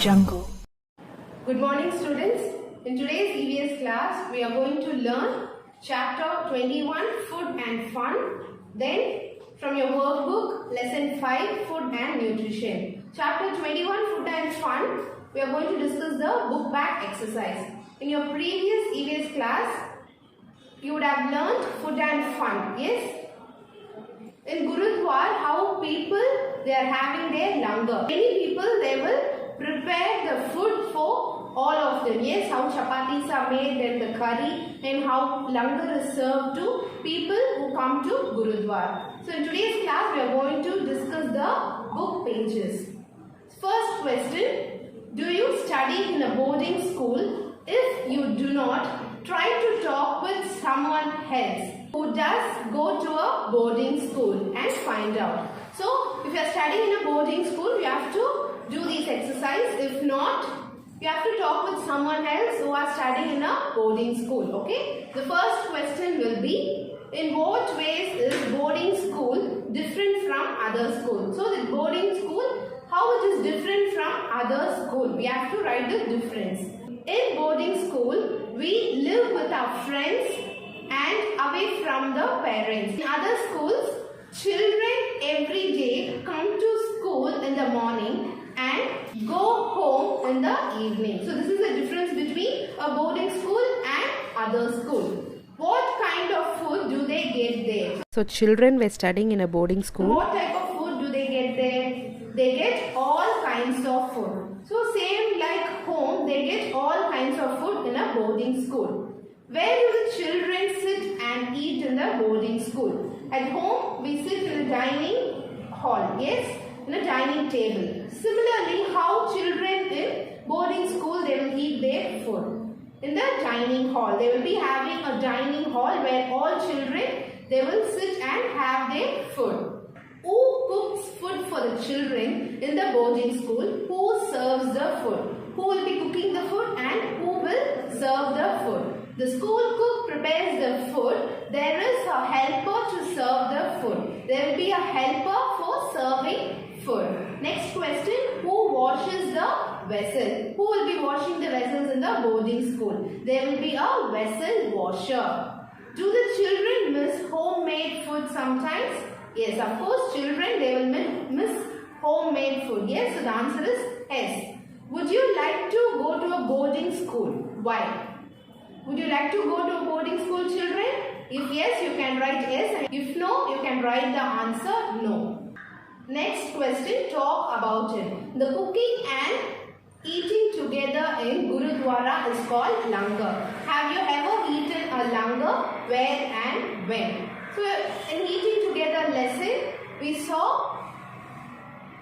Jungle. Good morning, students. In today's EVS class, we are going to learn chapter 21, Food and Fun. Then from your workbook, lesson 5, Food and Nutrition. Chapter 21, Food and Fun, we are going to discuss the book back exercise. In your previous EVS class, you would have learned food and fun. Yes? In Gurudwar, how people, they are having their langar. Many people, they will prepare the food for all of them. Yes, how chapatis are made, then the curry, and how langar is served to people who come to Gurudwar. So in today's class, we are going to discuss the book pages. First question, do you study in a boarding school? If you do not, try to talk with someone else who does go to a boarding school and find out. So if you are studying in a boarding school, you have to do this exercise. If not, you have to talk with someone else who are studying in a boarding school. Okay. The first question will be, in what ways is boarding school different from other schools? So the boarding school, how it is different from other school? We have to write the difference. In boarding school, we live with our friends and away from the parents. In other schools, children every day come to school in the morning and go home in the evening. So this is the difference between a boarding school and other school. What kind of food do they get there? So children were studying in a boarding school. What type of food do they get there? They get all kinds of food. So same like home, they get all kinds of food in a boarding school. Where do the children sit and eat in the boarding school? At home, we sit in a dining hall. Yes? In a dining table. Similarly, how children in boarding school, they will eat their food. In the dining hall, they will be having a dining hall where all children, they will sit and have their food. Who cooks food for the children in the boarding school? Who serves the food? Who will be cooking the food and who will serve the food? The school cook prepares the food. There is a helper to serve the food. There will be a helper for serving food. Next question, who washes the vessel? Who will be washing the vessels in the boarding school? There will be a vessel washer. Do the children miss homemade food sometimes? Yes, of course, children, they will miss homemade food. Yes, so the answer is yes. Would you like to go to a boarding school? Why? Would you like to go to a boarding school, children? If yes, you can write yes. If no, you can write the answer no. Next question, talk about it. The cooking and eating together in Gurudwara is called langar. Have you ever eaten a langar? Where and when? So in eating together lesson, we saw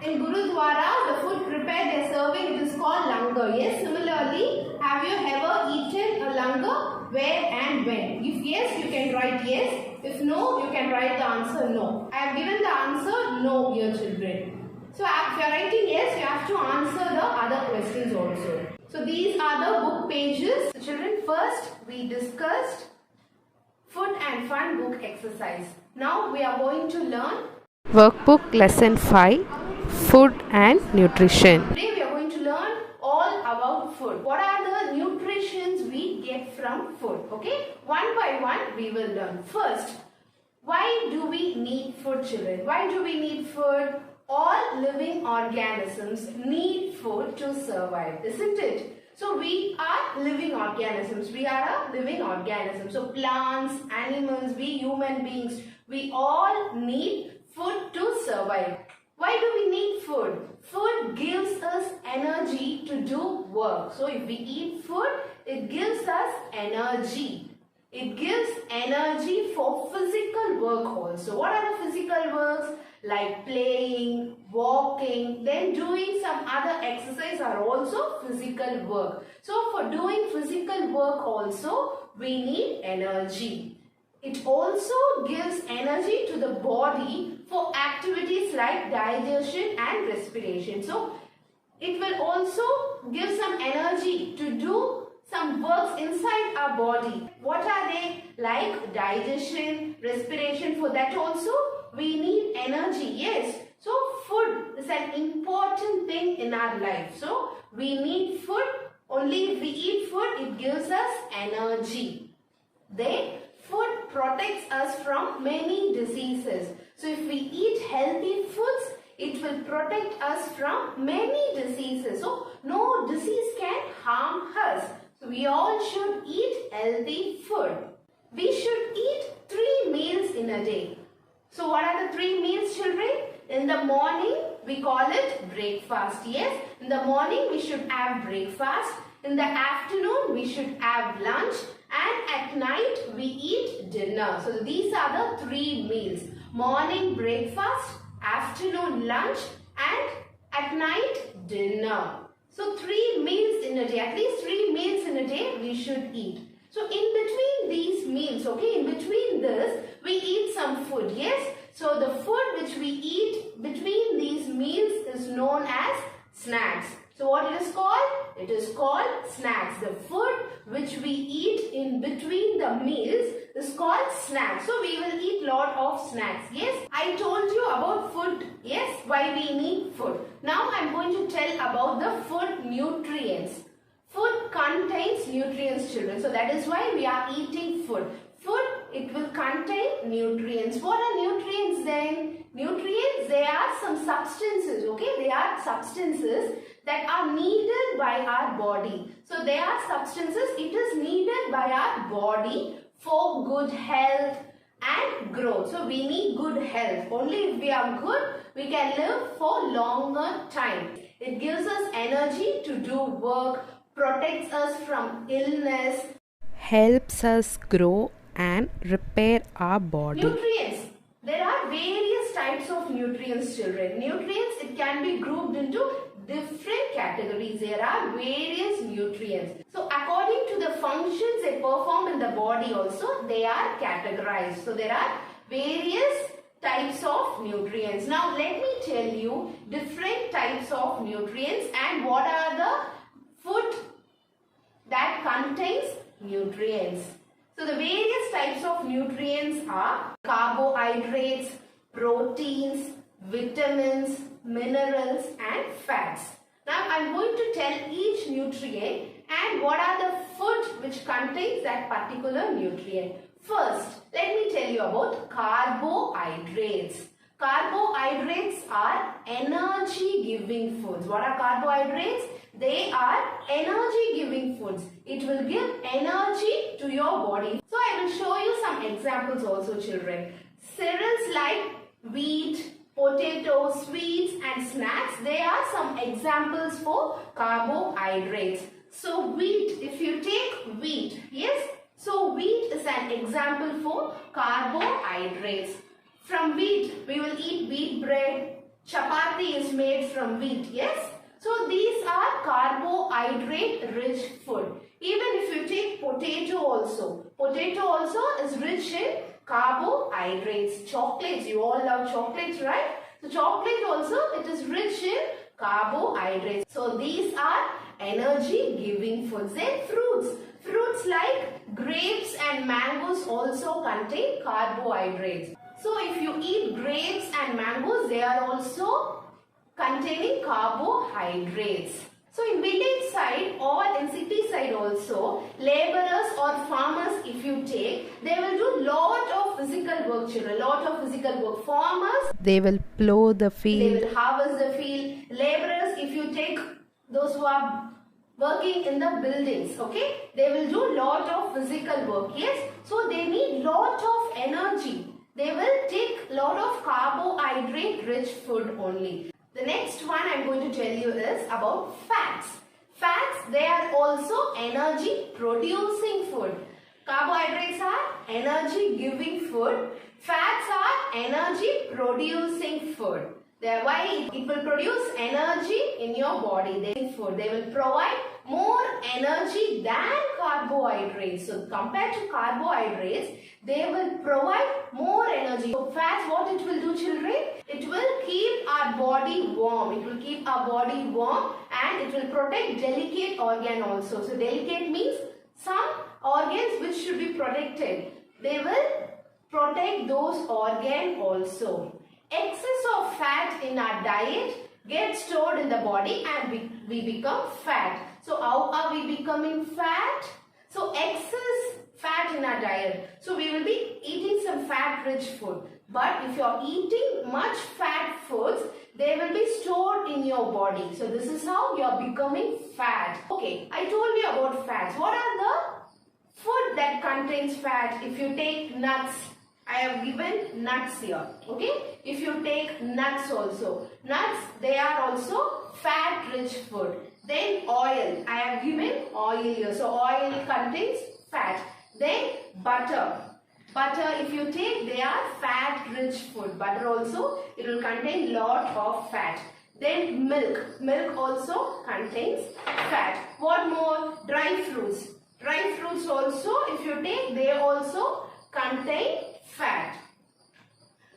in Gurudwara, the food prepared they are serving, it is called langar. Yes, similarly, have you ever eaten a langar? Where and when? If yes, you can write yes. If no, you can write the answer no. I have given the answer no, dear children. So if you are writing yes, you have to answer the other questions also. So these are the book pages. So children, first we discussed food and fun book exercise. Now we are going to learn Workbook lesson 5, Food and Nutrition. Today we are going to learn all about food. What are the nutritions we get from food? Okay, one by one we will learn. First, why do we need food, children? Why do we need food? All living organisms need food to survive, isn't it? So we are living organisms. We are a living organism. So plants, animals, we human beings, we all need food to survive. Why do we need food? Food gives us energy to do work. So if we eat food, it gives us energy. It gives energy for physical work also. What are the physical works? Like playing, walking, then doing some other exercise are also physical work. So for doing physical work also, we need energy. It also gives energy to the body for activities like digestion and respiration. So it will also give some energy to do some works inside our our body. What are they? Like digestion, respiration. For that also we need energy. Yes. So food is an important thing in our life. So we need food. Only if we eat food, it gives us energy. Then food protects us from many diseases. So if we eat healthy foods, it will protect us from many diseases. So no disease can harm us. So we all should eat healthy food. We should eat 3 meals in a day. So what are the 3 meals, children? In the morning, we call it breakfast. Yes, in the morning we should have breakfast. In the afternoon, we should have lunch. And at night, we eat dinner. So these are the 3 meals. Morning breakfast, afternoon lunch, and at night dinner. So 3 meals in a day, at least 3 meals in a day we should eat. So in between these meals, okay, in between this, we eat some food, yes. So the food which we eat between these meals is known as snacks. So what it is called? It is called snacks. The food which we eat in between the meals is called snacks. So we will eat lot of snacks. Yes, I told you about food. Yes, why we need food. Now I am going to tell about the food nutrients. Food contains nutrients, children. So that is why we are eating food. Food, it will contain nutrients. What are nutrients then? Nutrients, they are some substances, okay? They are substances that are needed by our body. So they are substances, it is needed by our body for good health and growth. So we need good health. Only if we are good, we can live for longer time. It gives us energy to do work, protects us from illness, helps us grow and repair our body. Nutrients. There are various types of nutrients, children. Nutrients, it can be grouped into different categories. There are various nutrients. So according to the functions they perform in the body also, they are categorized. So there are various types of nutrients. Now let me tell you different types of nutrients and what are the food that contains nutrients. So the various types of nutrients are carbohydrates, proteins, vitamins, minerals and fats. Now I am going to tell each nutrient and what are the food which contains that particular nutrient. First, let me tell you about carbohydrates. Carbohydrates are energy giving foods. What are carbohydrates? They are energy giving foods. It will give energy to your body. So I will show you some examples also, children. Cereals like wheat, potatoes, sweets and snacks, they are some examples for carbohydrates. So wheat, if you take wheat, yes, so wheat is an example for carbohydrates. From wheat, we will eat wheat bread. Chapati is made from wheat, yes. So these are carbohydrate rich food. Even if you take potato also is rich in carbohydrates. Chocolates, you all love chocolates, right? So chocolate also, it is rich in carbohydrates. So these are energy giving foods. Then fruits like grapes and mangoes also contain carbohydrates. So if you eat grapes and mangoes, they are also containing carbohydrates. So in village side or in city side also, laborers or farmers if you take, they will do lot of physical work, children, lot of physical work. Farmers, They will plow the they field. will harvest the field. Laborers, if you take those who are working in the buildings, okay, they will do lot of physical work, yes. So they need lot of energy. They will take lot of carbohydrate rich food only. The next one I am going to tell you is about fats. Fats, they are also energy producing food. Carbohydrates are energy giving food. Fats are energy producing food. Why it will produce energy in your body. They will provide more energy than carbohydrates. So compared to carbohydrates, they will provide more energy. So fats, what it will do, children? It will keep our body warm. It will keep our body warm and it will protect delicate organ also. So delicate means some organs which should be protected, they will protect those organs also. Excess of fat in our diet gets stored in the body and we become fat. So how are we becoming fat? So excess fat in our diet. So we will be eating some fat rich food. But if you are eating much fat foods, they will be stored in your body. So this is how you are becoming fat. Okay, I told you about fats. What are the food that contains fat? If you take nuts, I have given nuts here. Okay, if you take nuts also, nuts, they are also fat rich food. Then oil, I have given oil here. So oil contains fat. Then butter. Butter, if you take, they are fat rich food. Butter also, it will contain lot of fat. Then milk. Milk also contains fat. What more? Dry fruits. Dry fruits also, if you take, they also contain fat.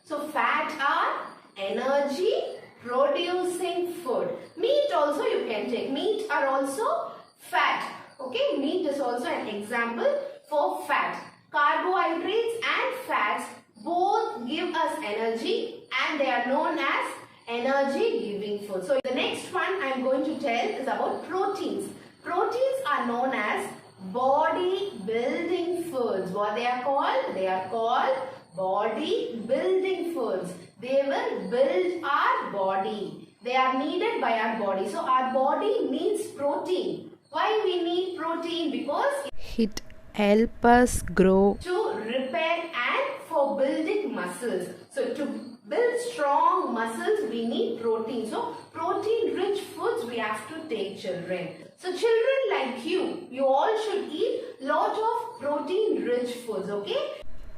So fat are energy producing food. Meat also you can take. Meat are also fat. Okay, meat is also an example for fat. Carbohydrates and fats both give us energy and they are known as energy giving food. So the next one I am going to tell is about proteins. Proteins are known as body building foods. What they are called? They are called body building foods. They will build our body. They are needed by our body. So our body needs protein. Why we need protein? Because It help us grow. to repair and for building muscles. So to build strong muscles we need protein. So protein rich foods we have to take, children. So children like you all should eat lot of protein rich foods. Okay.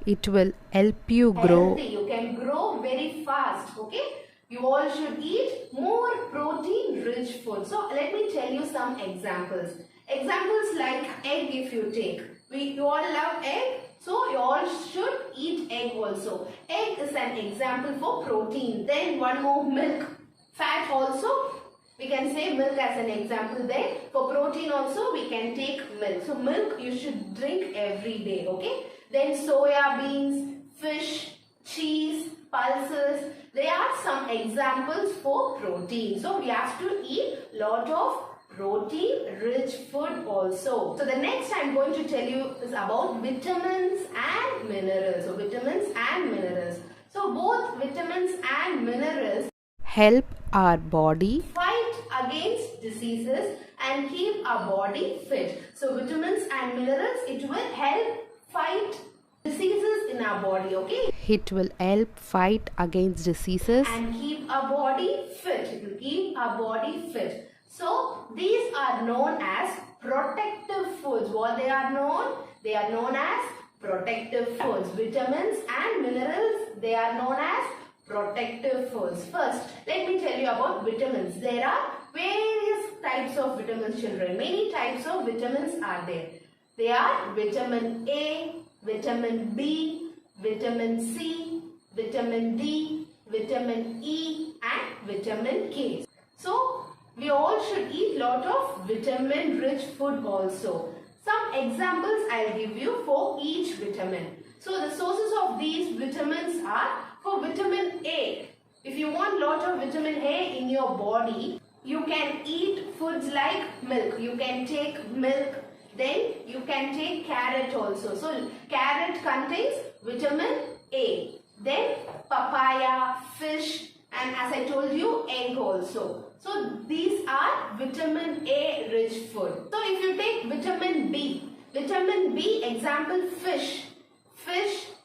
It will help you grow. Healthy. You can grow very fast. Okay. You all should eat more protein rich food. So let me tell you some examples. Examples like egg if you take. You all love egg. So you all should eat egg also. Egg is an example for protein. Then one more, milk. Fat also. We can say milk as an example there. For protein also we can take milk. So milk you should drink every day. Okay. Then soya beans, fish, cheese, pulses. They are some examples for protein. So we have to eat lot of protein rich food also. So the next I am going to tell you is about vitamins and minerals. So vitamins and minerals. So both vitamins and minerals Help our body. fight against diseases and keep our body fit. So vitamins and minerals, it will help fight diseases in our body. Okay. It will help fight against diseases. And keep our body fit. It will keep our body fit. So these are known as protective foods. What they are known? They are known as protective foods. Vitamins and minerals, they are known as protective foods. First, let me tell you about vitamins. There are various types of vitamins, children. Many types of vitamins are there. They are vitamin A, vitamin B, vitamin C, vitamin D, vitamin E and vitamin K. So we all should eat lot of vitamin rich food also. Some examples I'll give you for each vitamin. So the sources of these vitamins are, for vitamin A. If you want lot of vitamin A in your body, you can eat foods like milk. You can take milk. Then you can take carrot also. So carrot contains vitamin A. Then papaya, fish, and as I told you, egg also. So these are vitamin A rich food. So if you take vitamin B example fish,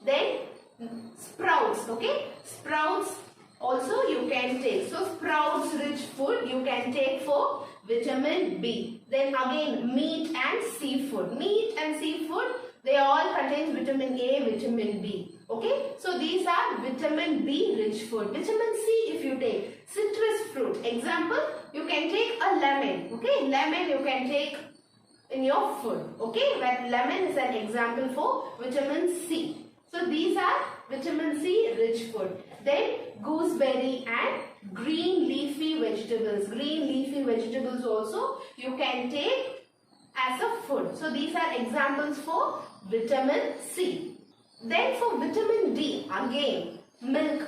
then sprouts, okay? Sprouts also you can take. So sprouts rich food you can take for vitamin B. Then again meat and seafood. Meat and seafood, they all contain vitamin A, vitamin B. Okay, so these are vitamin B rich food. Vitamin C if you take, citrus fruit. Example, you can take a lemon. Okay, lemon you can take in your food. Okay, but lemon is an example for vitamin C. So these are vitamin C rich food. Then gooseberry and green leafy vegetables. Green leafy vegetables also you can take as a food. So these are examples for vitamin C. Then for vitamin D, again milk.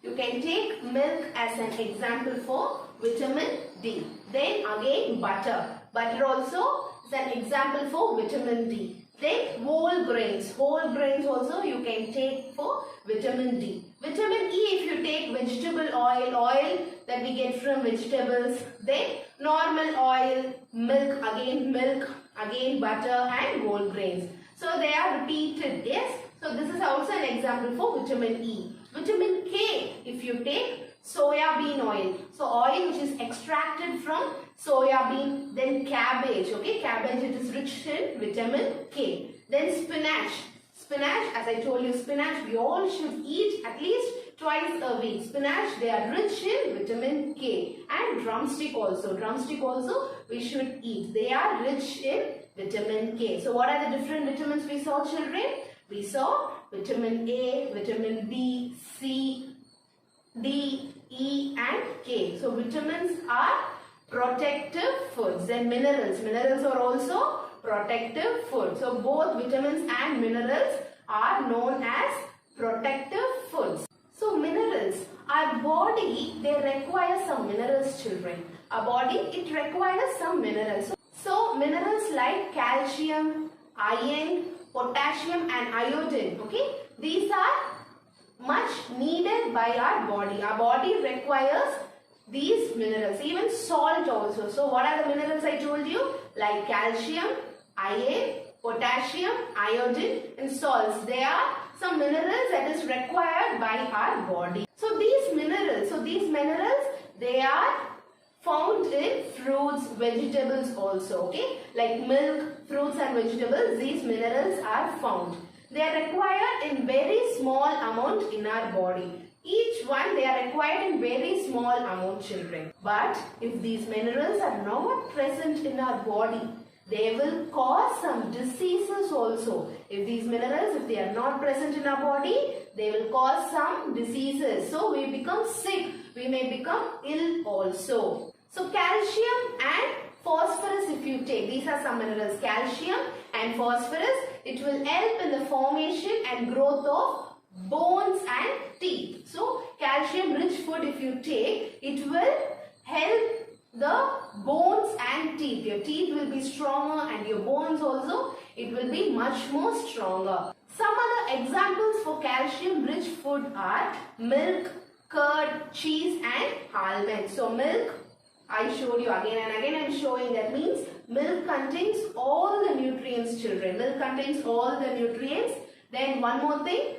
You can take milk as an example for vitamin D. Then again butter. Butter also is an example for vitamin D. Then whole grains. Whole grains also you can take for vitamin D. Vitamin E, if you take vegetable oil that we get from vegetables. Then normal oil, milk, again butter and whole grains. So they are repeated, yes. So this is also an example for vitamin E. Vitamin K, if you take soya bean oil. So oil which is extracted from soya bean. Then cabbage, okay. Cabbage, it is rich in vitamin K. Then spinach. Spinach, as I told you, spinach we all should eat at least twice a week. Spinach, they are rich in vitamin K. And drumstick also. Drumstick also we should eat. They are rich in vitamin K. So what are the different vitamins we saw, children? We saw vitamin A, vitamin B, C, D, E and K. So vitamins are protective foods. Then minerals. Minerals are also protective food. So both vitamins and minerals are known as protective foods. So minerals, our body, they require some minerals, children. Our body, it requires some minerals. So minerals like calcium, iron, potassium and iodine, okay, these are much needed by our body. Our body requires these minerals, even salt also. So what are the minerals I told you? Like calcium, iron, potassium, iodine and salts. They are some minerals that is required by our body. So these minerals, they are found in fruits, vegetables also, okay. Like milk, fruits and vegetables, these minerals are found. They are required in very small amount in our body. Each one, they are required in very small amount, children. But if these minerals are not present in our body, they will cause some diseases also. If these minerals, if they are not present in our body, they will cause some diseases. So we become sick. We may become ill also. So calcium and phosphorus, if you take, these are some minerals, calcium and phosphorus, it will help in the formation and growth of bones and teeth. So calcium rich food, if you take, it will help the bones and teeth. Your teeth will be stronger and your bones also, it will be much more stronger. Some other examples for calcium rich food are milk, curd, cheese and almonds. So milk, I showed you again and again, I am showing, that means milk contains all the nutrients, children. Milk contains all the nutrients. Then one more thing,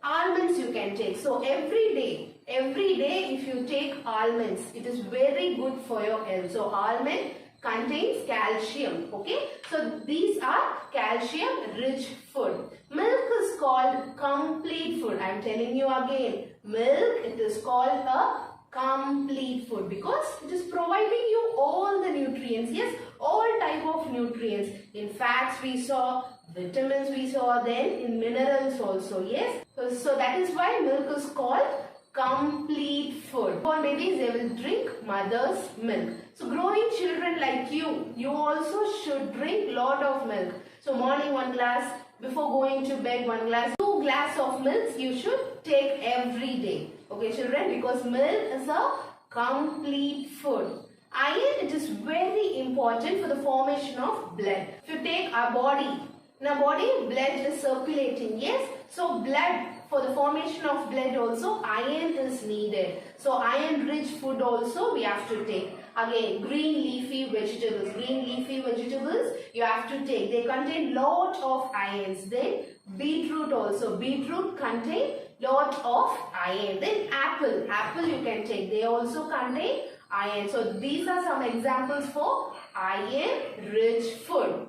almonds you can take. So every day if you take almonds, it is very good for your health. So almond contains calcium, okay. So these are calcium rich food. Milk is called complete food. I am telling you again, milk, it is called a complete food because it is providing you all the nutrients, yes, all type of nutrients. In fats we saw, vitamins we saw, then in minerals also, yes. So that is why milk is called complete food. For babies, they will drink mother's milk. So growing children like you also should drink lot of milk. So morning 1 glass, before going to bed 1 glass, 2 glass of milk you should take every day. Okay children, because milk is a complete food. Iron, it is very important for the formation of blood. If you take our body, in our body blood is circulating, yes. So blood, for the formation of blood also iron is needed. So iron rich food also we have to take. Again, green leafy vegetables. Green leafy vegetables you have to take. They contain lot of irons. Then beetroot also. Beetroot contain lot of iron. Then apple. Apple you can take. They also contain iron. So these are some examples for iron rich food.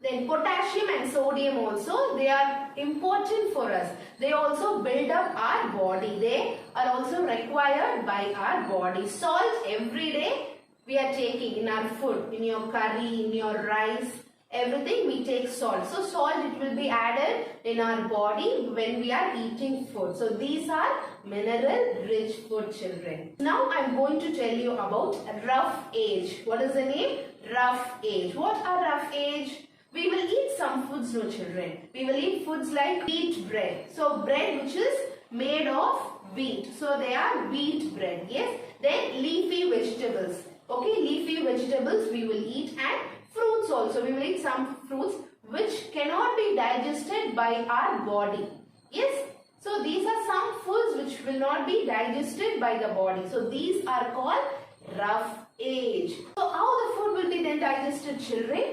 Then potassium and sodium also, they are important for us. They also build up our body. They are also required by our body. Salt every day we are taking in our food, in your curry, in your rice, everything we take salt. So salt, it will be added in our body when we are eating food. So these are mineral rich food, children. Now I am going to tell you about rough age. What is the name? Rough age. What are rough age? We will eat some foods, no children. We will eat foods like wheat bread. So bread which is made of wheat. So they are wheat bread. Yes. Then leafy vegetables. Okay, leafy vegetables we will eat, and fruits also. We will eat some fruits which cannot be digested by our body. Yes. So these are some foods which will not be digested by the body. So these are called rough age. So how the food will be then digested, children?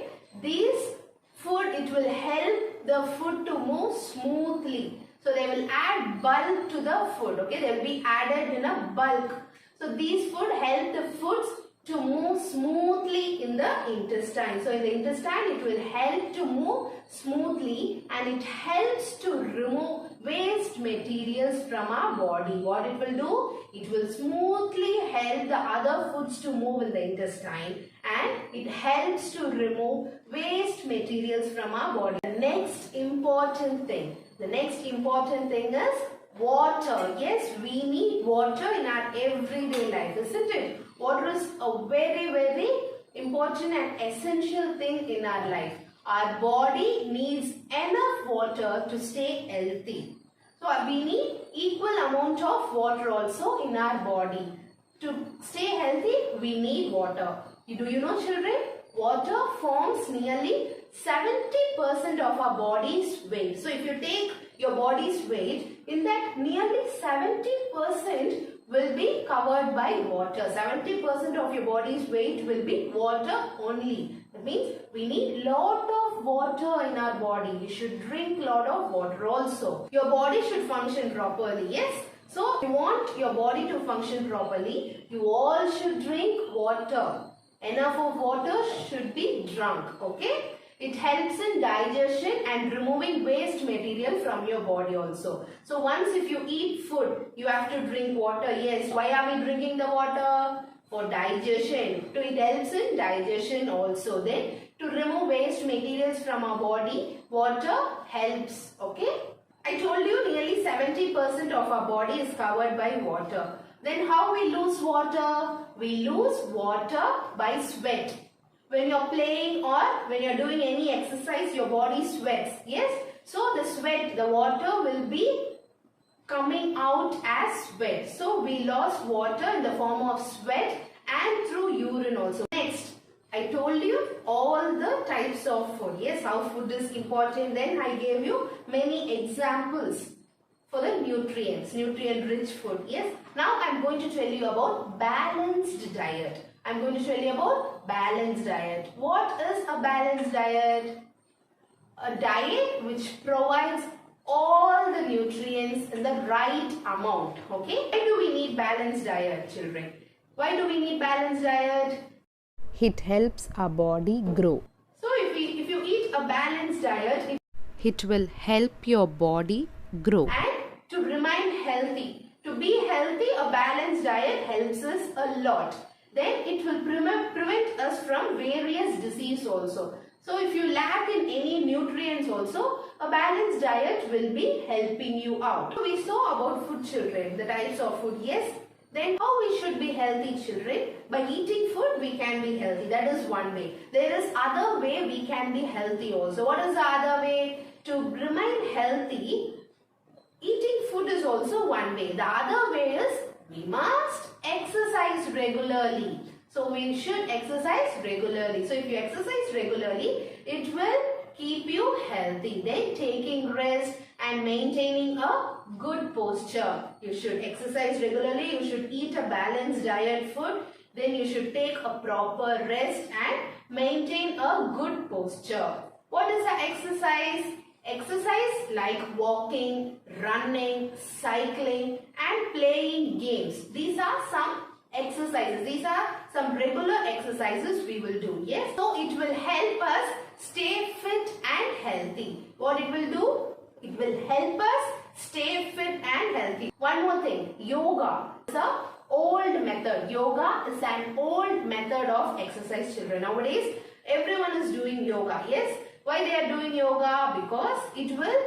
These food, it will help the food to move smoothly. So they will add bulk to the food. Okay, they will be added in a bulk. So these food help the foods to move smoothly in the intestine. So in the intestine, it will help to move smoothly, and it helps to remove waste materials from our body. What it will do? It will smoothly help the other foods to move in the intestine, and it helps to remove waste materials from our body. The next important thing is water. Yes, we need water in our everyday life, isn't it? Water is a very, very important and essential thing in our life. Our body needs enough water to stay healthy. So we need equal amount of water also in our body. To stay healthy, we need water. Do you know, children? Water forms nearly 70% of our body's weight. So if you take your body's weight, in that nearly 70% will be covered by water. 70% of your body's weight will be water only. That means we need lot of water in our body. We should drink lot of water also. Your body should function properly. Yes. So if you want your body to function properly, you all should drink water. Enough of water should be drunk. Okay. It helps in digestion and removing waste material from your body also. So once if you eat food, you have to drink water. Yes, why are we drinking the water? For digestion. So it helps in digestion also. Then to remove waste materials from our body, water helps. Okay. I told you nearly 70% of our body is covered by water. Then how we lose water? We lose water by sweat. When you're playing or when you're doing any exercise, your body sweats. Yes. So the sweat, the water will be coming out as sweat. So we lost water in the form of sweat and through urine also. Next, I told you all the types of food. Yes, how food is important. Then I gave you many examples for the nutrients, nutrient-rich food. Yes. Now I'm going to tell you about balanced diet. I'm going to tell you about balanced diet. What is a balanced diet? A diet which provides all the nutrients in the right amount. Okay? Why do we need balanced diet, children? Why do we need balanced diet? It helps our body grow. So if you eat a balanced diet, It will help your body grow. And to remain healthy. To be healthy, a balanced diet helps us a lot. Then it will prevent us from various diseases also. So if you lack in any nutrients also, a balanced diet will be helping you out. So we saw about food, children, the types of food. Yes. Then how we should be healthy, children? By eating food, we can be healthy. That is one way. There is other way we can be healthy also. What is the other way? To remain healthy, eating food is also one way. The other way is we must exercise regularly. So we should exercise regularly. So if you exercise regularly, it will keep you healthy. Then taking rest and maintaining a good posture. You should exercise regularly. You should eat a balanced diet food. Then you should take a proper rest and maintain a good posture. What is the exercise? Exercise like walking, running, cycling and playing games. These are some exercises. These are some regular exercises we will do. Yes. So it will help us stay fit and healthy. What it will do? It will help us stay fit and healthy. One more thing. Yoga is an old method. Yoga is an old method of exercise, children. Nowadays, everyone is doing yoga. Yes. Why they are doing yoga? Because it will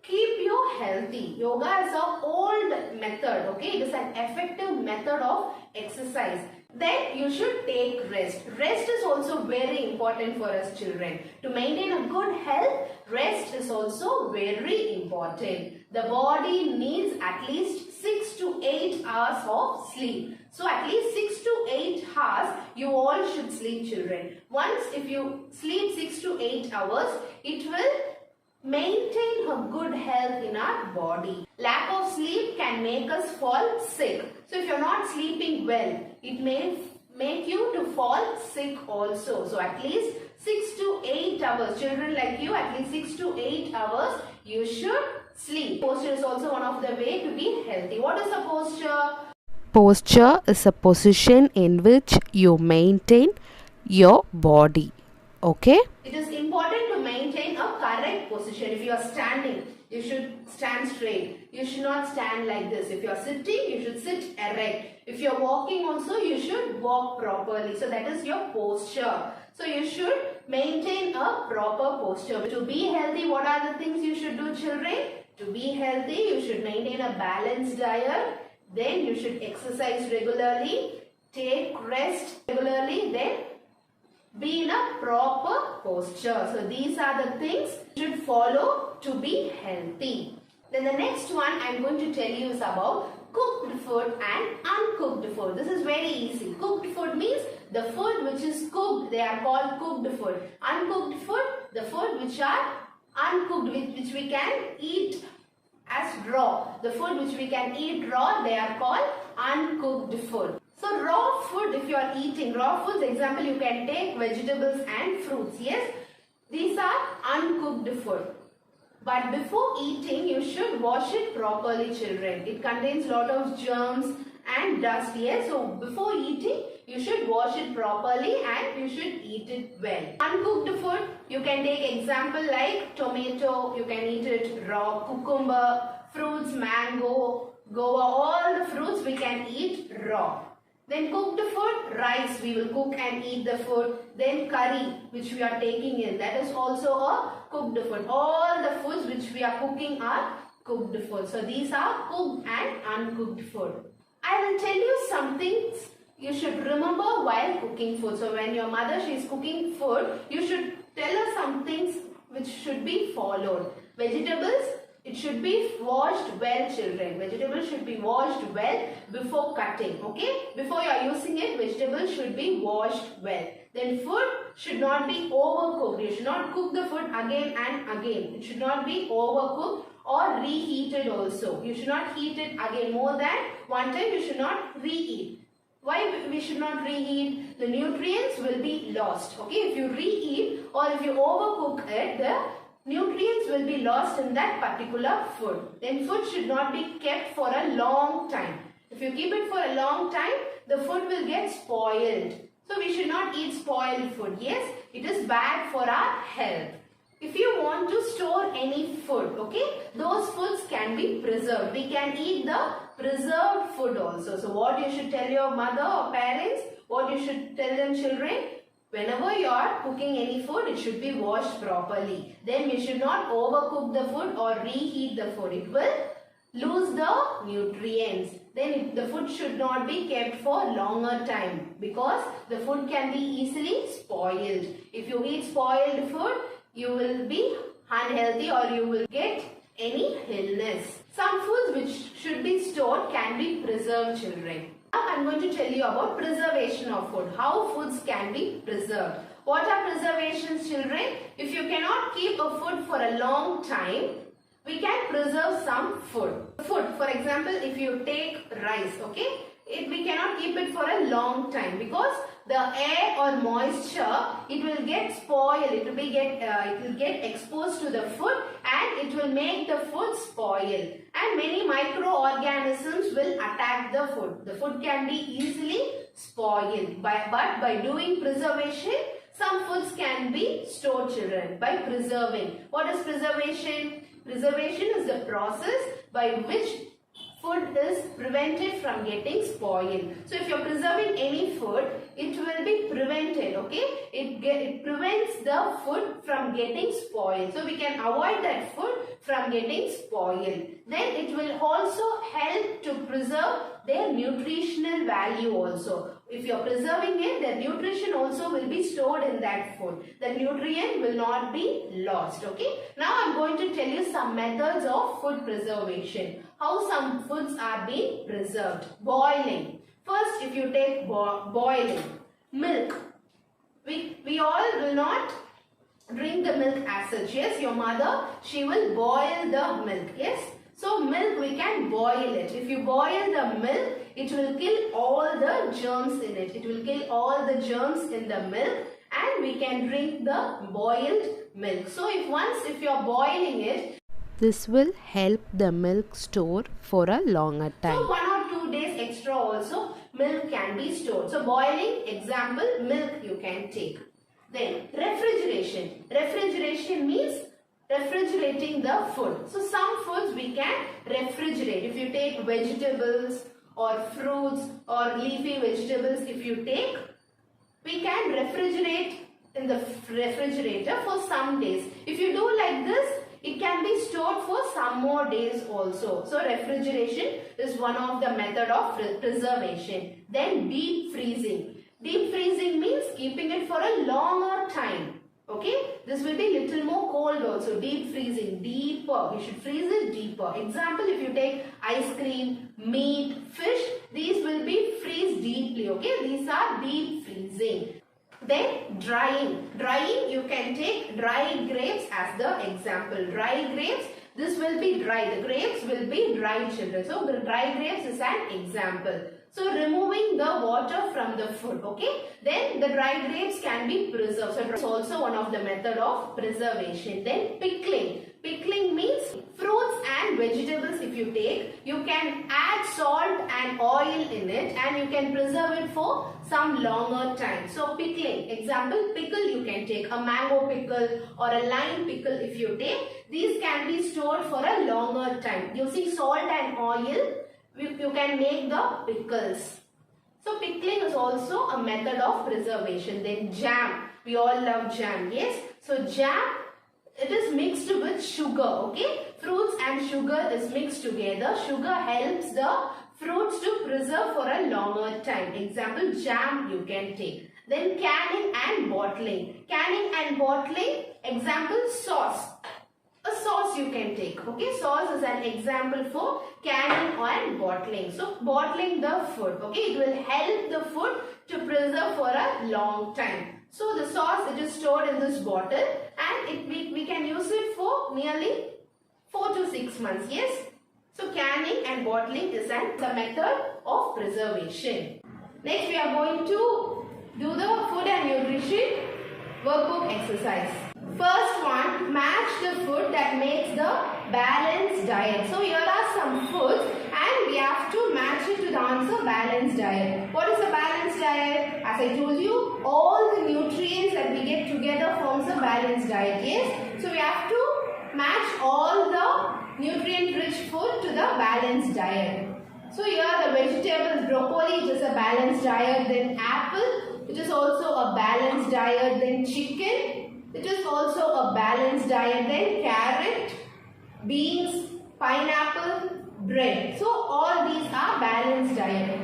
keep you healthy. Yoga is an old method, okay? It is an effective method of exercise. Then you should take rest. Rest is also very important for us children. To maintain a good health, rest is also very important. The body needs at least 6 to 8 hours of sleep. So at least 6 to 8 hours you all should sleep, children. Once if you sleep 6 to 8 hours, it will maintain a good health in our body. Lack of sleep can make us fall sick. So if you're not sleeping well, it may make you to fall sick also. So at least 6 to 8 hours. Children like you, at least 6 to 8 hours you should sleep. Posture is also one of the way to be healthy. What is a posture? Posture is a position in which you maintain your body. Okay? It is important to maintain a correct position. If you are standing, you should stand straight. You should not stand like this. If you are sitting, you should sit erect. If you are walking also, you should walk properly. So that is your posture. So you should maintain a proper posture. To be healthy, what are the things you should do, children? To be healthy, you should maintain a balanced diet. Then you should exercise regularly. Take rest regularly. Then be in a proper posture. So these are the things you should follow to be healthy. Then the next one I am going to tell you is about cooked food and uncooked food. This is very easy. Cooked food means the food which is cooked. They are called cooked food. Uncooked food, the food which are uncooked, which we can eat as raw. The food which we can eat raw, they are called uncooked food. So raw food, if you are eating raw foods, example you can take vegetables and fruits. Yes, these are uncooked food. But before eating, you should wash it properly, children. It contains lot of germs and dust. Yes, so before eating, you should wash it properly and you should eat it well. Uncooked food, you can take example like tomato, you can eat it raw, cucumber, fruits, mango, guava, all the fruits we can eat raw. Then cooked food, rice, we will cook and eat the food. Then curry, which we are taking in, that is also a cooked food. All the foods which we are cooking are cooked food. So these are cooked and uncooked food. I will tell you some things you should remember while cooking food. So when your mother she is cooking food, you should tell her some things which should be followed. Vegetables, it should be washed well, children. Vegetables should be washed well before cutting. Okay? Before you are using it, vegetables should be washed well. Then food should not be overcooked. You should not cook the food again and again. It should not be overcooked or reheated also. You should not heat it again more than one time. You should not reheat. Why we should not reheat? The nutrients will be lost. Okay? If you reheat or if you overcook it, the nutrients will be lost in that particular food. Then food should not be kept for a long time. If you keep it for a long time, the food will get spoiled. So we should not eat spoiled food. Yes, it is bad for our health. If you want to store any food, okay, those foods can be preserved. We can eat the preserved food also. So what you should tell your mother or parents, what you should tell them, children, whenever you are cooking any food, it should be washed properly. Then we should not overcook the food or reheat the food. It will lose the nutrients. Then the food should not be kept for longer time because the food can be easily spoiled. If you eat spoiled food, you will be unhealthy or you will get any illness. Some foods which should be stored can be preserved, children. Now I am going to tell you about preservation of food. How foods can be preserved. What are preservations, children? If you cannot keep a food for a long time, we can preserve some food. Food, for example, if you take rice, okay, we cannot keep it for a long time because the air or moisture, it will get spoiled, it will get exposed to the food and it will make the food spoil. And many microorganisms will attack the food. The food can be easily spoiled. But by doing preservation, some foods can be stored, children, by preserving. What is preservation? Preservation is the process by which food is prevented from getting spoiled. So if you are preserving any food, it will be prevented, okay? It prevents the food from getting spoiled. So we can avoid that food from getting spoiled. Then it will also help to preserve their nutritional value also. If you are preserving it, the nutrition also will be stored in that food. The nutrient will not be lost, okay? Now I am going to tell you some methods of food preservation. How some foods are being preserved. Boiling. First, if you take boiling, milk. We all will not drink the milk as such. Yes, your mother, she will boil the milk. Yes. So milk, we can boil it. If you boil the milk, it will kill all the germs in it. It will kill all the germs in the milk and we can drink the boiled milk. So if you are boiling it, this will help the milk store for a longer time. So 1 or 2 days extra also milk can be stored. So boiling, example, milk you can take. Then refrigeration. Refrigeration means refrigerating the food. So some foods we can refrigerate. If you take vegetables or fruits or leafy vegetables, if you take, we can refrigerate in the refrigerator for some days. If you do like this, it can be stored for some more days also. So refrigeration is one of the method of preservation. Then deep freezing. Deep freezing means keeping it for a longer time. Okay, this will be little more cold also. Deep freezing, deeper. You should freeze it deeper. Example, if you take ice cream, meat, fish, these will be freezed deeply. Okay, these are deep freezing. Then drying. Drying, you can take dried grapes as the example. Dry grapes, this will be dry. The grapes will be dry, children. So the dry grapes is an example. So removing the water from the food, okay? Then the dry grapes can be preserved. So it's also one of the method of preservation. Then pickling. Pickling means fruits and vegetables if you take, you can add salt and oil in it and you can preserve it for some longer time. So pickling, example, pickle you can take, a mango pickle or a lime pickle if you take. These can be stored for a longer time. Using salt and oil, you can make the pickles. So pickling is also a method of preservation. Then jam. We all love jam. Yes. So jam, it is mixed with sugar. Okay. Fruits and sugar is mixed together. Sugar helps the fruits to preserve for a longer time. Example, jam you can take. Then canning and bottling. Canning and bottling. Example, sauce. A sauce you can take. Okay, sauce is an example for canning and bottling. So bottling the food. Okay, it will help the food to preserve for a long time. So the sauce, it is stored in this bottle and we can use it for nearly 4 to 6 months. Yes. So canning and bottling is a method of preservation. Next we are going to do the food and nutrition workbook exercise. First one, match the food that makes the balanced diet. So here are some foods and we have to match it to the answer balanced diet. What is a balanced diet? As I told you, all the nutrients that we get together forms a balanced diet. Yes. So we have to match all the nutrient rich food to the balanced diet. So here the vegetables, broccoli, it is a balanced diet. Then apple, it is also a balanced diet. Then chicken, it is also a balanced diet. Then carrot, beans, pineapple, bread. So all these are balanced diet.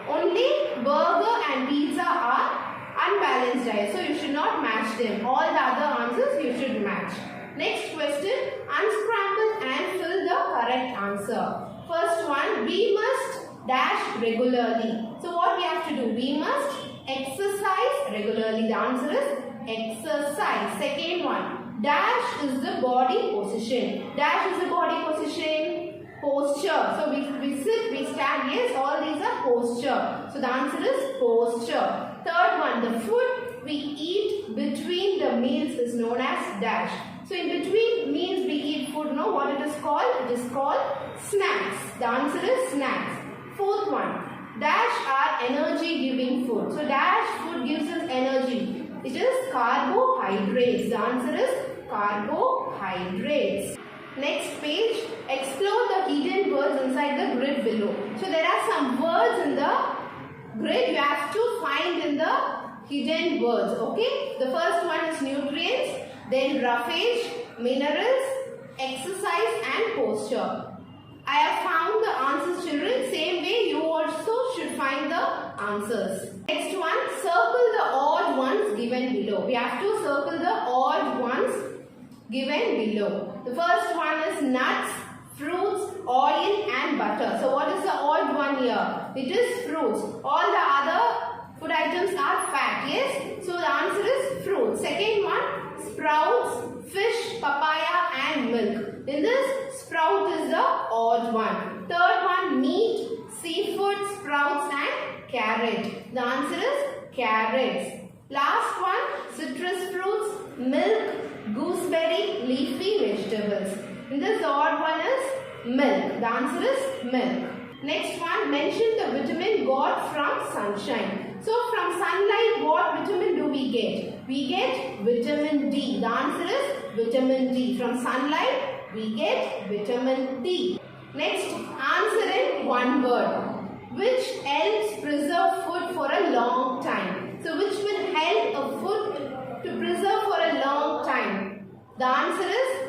Only burger and pizza are unbalanced diet. So you should not match them. All the other answers you should match. Next question, unscramble and fill the correct answer. First one, we must dash regularly. So what we have to do? We must exercise regularly. The answer is exercise. Second one, dash is the body position. Dash is the body position. Posture. So we sit, we stand. Yes, all these are posture. So the answer is posture. Third one, the food we eat between the meals is known as dash. So in between meals we eat food. Know what it is called? It is called snacks. The answer is snacks. Fourth one, dash are energy giving food. So dash food gives us energy. It is carbohydrates. The answer is carbohydrates. Next page, explore the hidden words inside the grid below. So there are some words in the grid, you have to find in the hidden words. Okay, the first one is nutrients, then roughage, minerals, exercise and posture. I have found the answers, children. Same way you also should find the answers. Next one, circle the odd ones given below. We have to circle the odd ones given below. The first one is nuts, fruits, oil and butter. So what is the odd one here? It is fruits. All the other food items are fat. Yes? So the answer is fruits. Second one, sprouts, fish, papaya and milk. In this, sprout is the odd one. Third one, meat, seafood, sprouts and carrot. The answer is carrots. Last one, citrus fruits, milk, gooseberry, leafy vegetables. In this, the odd one is milk. The answer is milk. Next one, mention the vitamin got from sunshine. So from sunlight, what vitamin do we get? We get vitamin D. The answer is vitamin D. From sunlight, we get vitamin D. Next, answer in one word. Which helps preserve food for a long time? So which will help a food to preserve for a long time? The answer is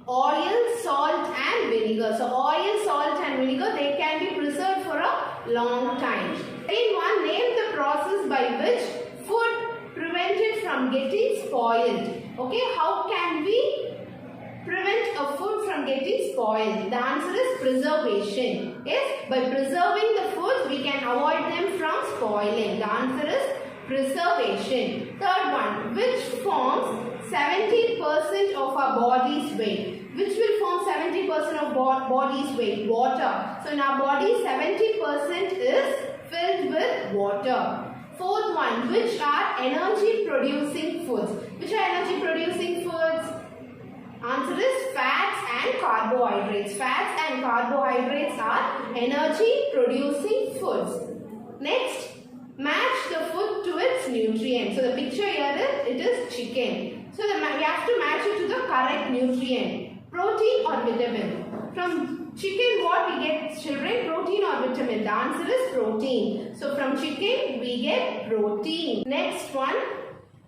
oil, salt and vinegar. So oil, salt and vinegar, they can be preserved for a long time. Second one, name the process by which food prevented from getting spoiled. Okay, how can we prevent a food from getting spoiled? The answer is preservation. Yes, by preserving the foods, we can avoid them from spoiling. The answer is preservation. Third one, which forms 70% of our body's weight? Which will form 70% of body's weight? Water. So in our body, 70% is filled with water. Fourth one, which are energy producing foods? Which are energy producing foods? Answer is fats and carbohydrates. Fats and carbohydrates are energy producing foods. Next, match the food to its nutrient. So the picture here is, it is chicken. So we have to match it to the correct nutrient. Protein or vitamin? From chicken what we get, children? Protein or vitamin? The answer is protein. So from chicken we get protein. Next one.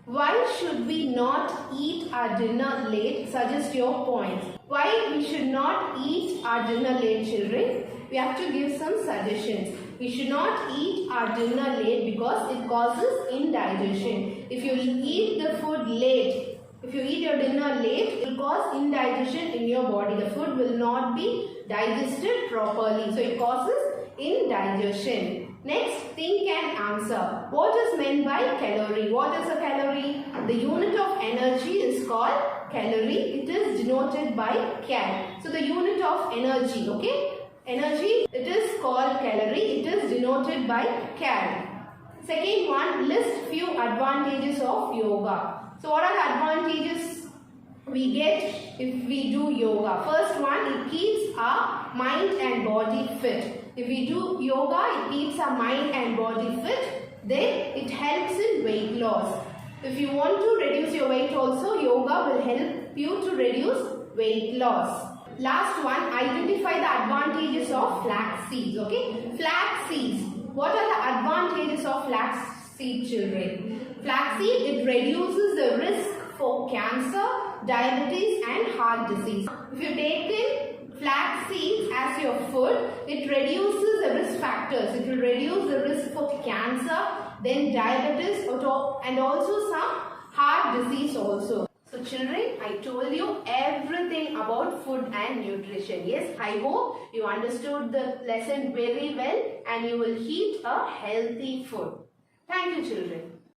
Why should we not eat our dinner late? Suggest your points. Why we should not eat our dinner late, children? We have to give some suggestions. We should not eat our dinner late because it causes indigestion. If you eat the food late, if you eat your dinner late, it will cause indigestion in your body. The food will not be digested properly. So it causes indigestion. Next, think and answer. What is meant by calorie? What is a calorie? The unit of energy is called calorie. It is denoted by cal. So the unit of energy, okay? Energy, it is called calorie. It is denoted by cal. Second one, list few advantages of yoga. So what are the advantages we get if we do yoga? First one, it keeps our mind and body fit. If we do yoga, it keeps our mind and body fit. Then it helps in weight loss. If you want to reduce your weight also, yoga will help you to reduce weight loss. Last one, identify the advantages of flax seeds. Okay, flax seeds. What are the advantages of flax seed, children? Flax seed, it reduces the risk for cancer, diabetes and heart disease. If you take in flax seeds as your food, it reduces the risk factors. It will reduce the risk for cancer, then diabetes and also some heart disease also. So children, I told you everything about food and nutrition. Yes, I hope you understood the lesson very well and you will eat a healthy food. Thank you, children.